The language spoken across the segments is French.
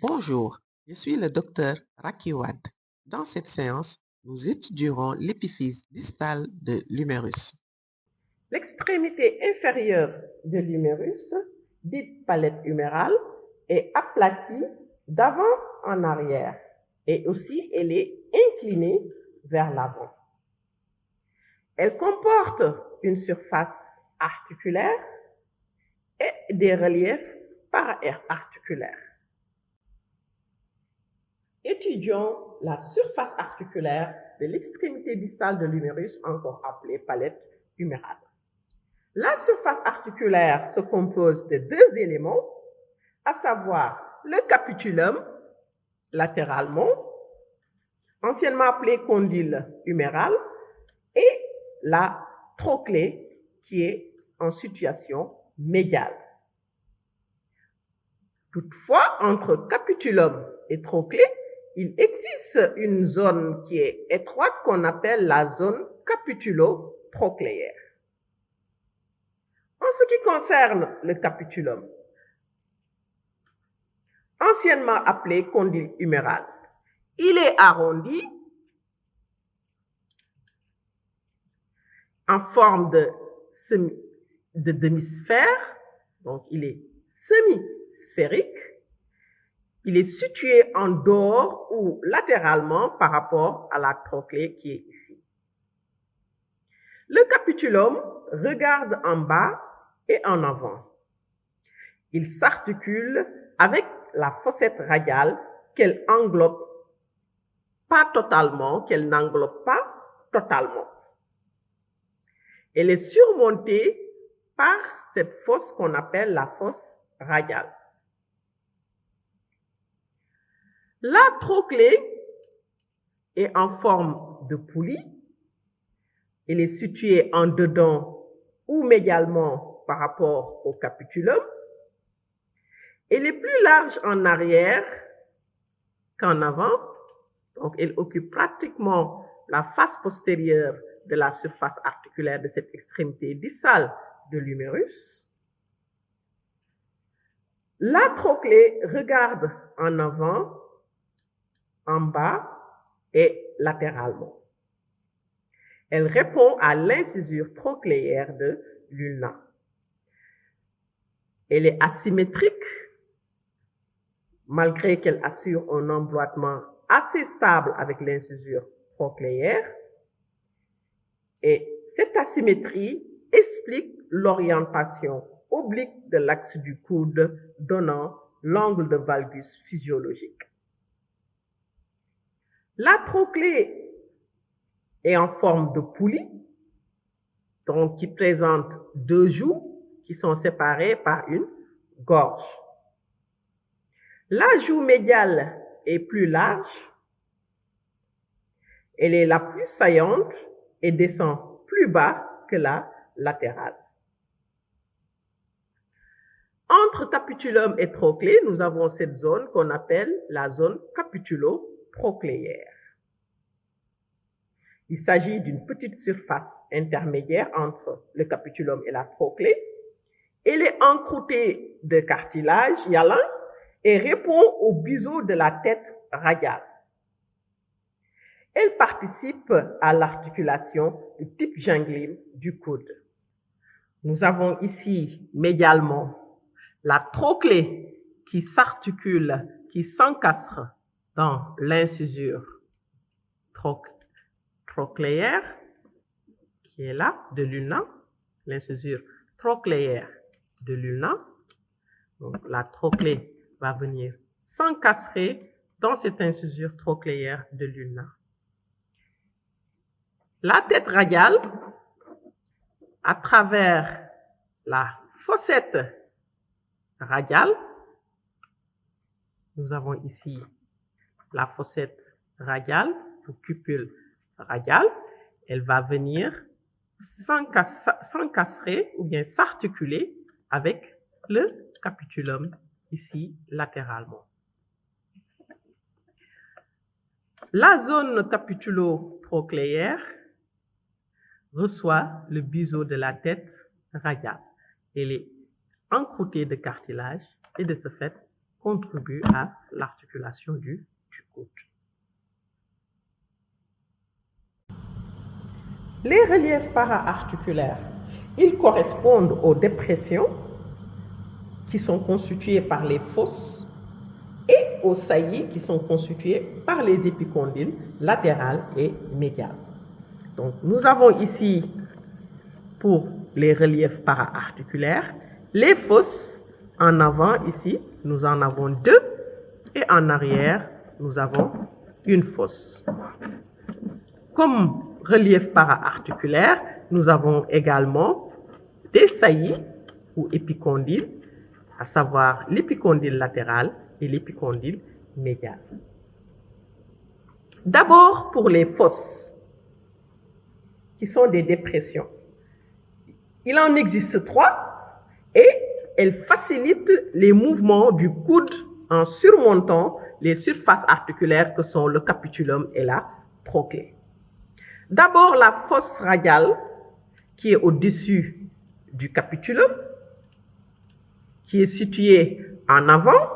Bonjour, je suis le docteur Rakiwad. Dans cette séance, nous étudierons l'épiphyse distale de l'humérus. L'extrémité inférieure de l'humérus, dite palette humérale, est aplatie d'avant en arrière et aussi elle est inclinée vers l'avant. Elle comporte une surface articulaire et des reliefs para-articulaires. Étudions la surface articulaire de l'extrémité distale de l'humérus, encore appelée palette humérale. La surface articulaire se compose de deux éléments, à savoir le capitulum, latéralement, anciennement appelé condyle huméral, et la trochlée, qui est en situation médiale. Toutefois, entre capitulum et trochlée, il existe une zone qui est étroite qu'on appelle la zone capitulo-trochléaire. En ce qui concerne le capitulum, anciennement appelé condyle huméral, il est arrondi en forme de demi-sphère, donc il est semi-sphérique. Il est situé en dehors ou latéralement par rapport à la trochlée qui est ici. Le capitulum regarde en bas et en avant. Il s'articule avec la fossette radiale qu'elle englobe pas totalement, qu'elle n'englobe pas totalement. Elle est surmontée par cette fosse qu'on appelle la fosse radiale. La trochlée est en forme de poulie. Elle est située en dedans ou médialement par rapport au capitulum. Elle est plus large en arrière qu'en avant, donc elle occupe pratiquement la face postérieure de la surface articulaire de cette extrémité distale de l'humérus. La trochlée regarde en avant, en bas et latéralement. Elle répond à l'incisure trochléaire de l'ulna. Elle est asymétrique, malgré qu'elle assure un emboîtement assez stable avec l'incisure trochléaire. Et cette asymétrie explique l'orientation oblique de l'axe du coude, donnant l'angle de valgus physiologique. La trochlée est en forme de poulie, donc qui présente deux joues qui sont séparées par une gorge. La joue médiale est plus large, elle est la plus saillante et descend plus bas que la latérale. Entre capitulum et trochlée, nous avons cette zone qu'on appelle la zone capitulo-trochléaire. Il s'agit d'une petite surface intermédiaire entre le capitulum et la trochlée. Elle est encroûtée de cartilage hyalin et répond au biseau de la tête radiale. Elle participe à l'articulation du type ganglien du coude. Nous avons ici médialement la trochlée qui s'articule, qui s'encastre dans l'incisure trochléaire, qui est là, de l'ulna, l'incisure trochléaire de l'ulna. Donc la trochlée va venir s'encastrer dans cette incisure trochléaire de l'ulna. La tête radiale, à travers la fossette radiale, nous avons ici la fossette radiale, ou cupule radiale, elle va venir s'encastrer ou bien s'articuler avec le capitulum ici latéralement. La zone capitulo-trochléaire reçoit le biseau de la tête radiale. Elle est encroûtée de cartilage et de ce fait contribuent à l'articulation du coude. Les reliefs para-articulaires, ils correspondent aux dépressions qui sont constituées par les fosses et aux saillies qui sont constituées par les épicondyles latérales et médiales. Donc, nous avons ici, pour les reliefs para-articulaires, les fosses. En avant, ici, nous en avons 2 et en arrière, nous avons une fosse. Comme relief para-articulaire, nous avons également des saillies ou épicondyles, à savoir l'épicondyle latéral et l'épicondyle médial. D'abord, pour les fosses, qui sont des dépressions. Il en existe 3 et elles facilitent les mouvements du coude en surmontant les surfaces articulaires que sont le capitulum et la trochlée. D'abord, la fosse radiale, qui est au-dessus du capitulum, qui est située en avant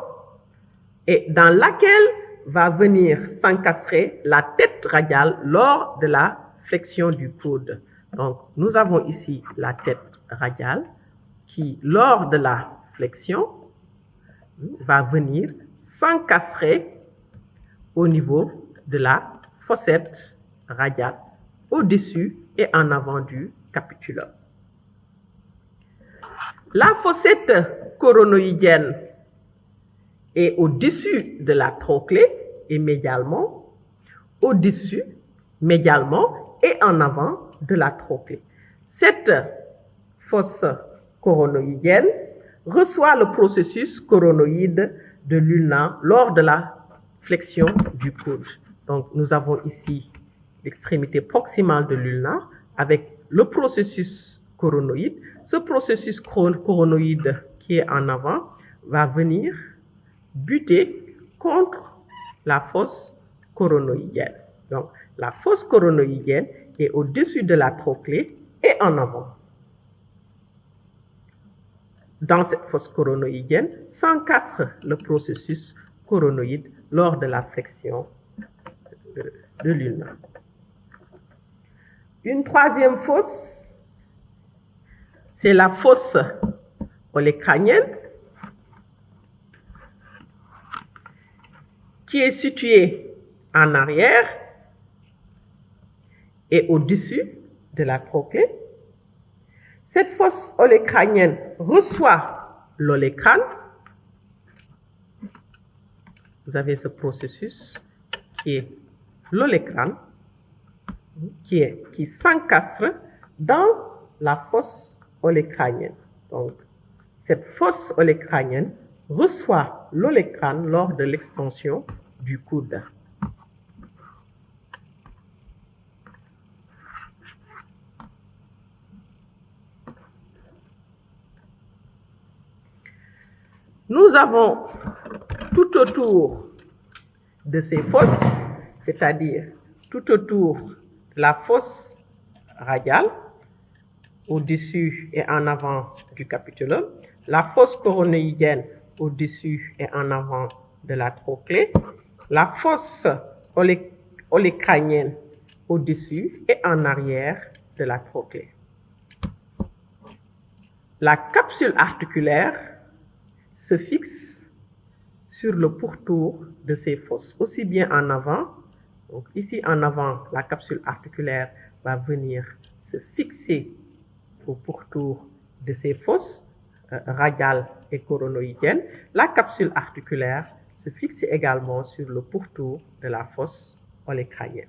et dans laquelle va venir s'encastrer la tête radiale lors de la flexion du coude. Donc, nous avons ici la tête radiale qui, lors de la flexion, va venir s'encastrer au niveau de la fossette radiale, au-dessus et en avant du capitulum. La fossette coronoïdienne est au-dessus de la trochlée et médialement, au-dessus, médialement et en avant de la trochlée. Cette fosse coronoïdienne reçoit le processus coronoïde de l'ulna lors de la flexion du coude. Donc, nous avons ici l'extrémité proximale de l'ulna avec le processus coronoïde. Ce processus coronoïde qui est en avant va venir buter contre la fosse coronoïdienne. Donc, la fosse coronoïdienne est au-dessus de la trochlée et en avant. Dans cette fosse coronoïdienne s'encastre le processus coronoïde lors de la flexion de l'ulna. Une troisième fosse, c'est la fosse olecranienne, qui est située en arrière et au-dessus de la trochlée. Cette fosse olecranienne reçoit l'olecrane. Vous avez ce processus qui est l'olecrane, qui s'encastre dans la fosse olecranienne. Donc, cette fosse olecranienne reçoit l'olecrane lors de l'extension du coude. Nous avons tout autour de ces fosses, c'est-à-dire tout autour de la fosse radiale, au-dessus et en avant du capitulum, la fosse coronoïdienne au-dessus et en avant de la trochlée, la fosse olecranienne au-dessus et en arrière de la trochlée. La capsule articulaire se fixe sur le pourtour de ces fosses, aussi bien en avant. Donc ici en avant, la capsule articulaire va venir se fixer au pourtour de ces fosses radiales et coronoïdiennes. La capsule articulaire se fixe également sur le pourtour de la fosse olecranienne.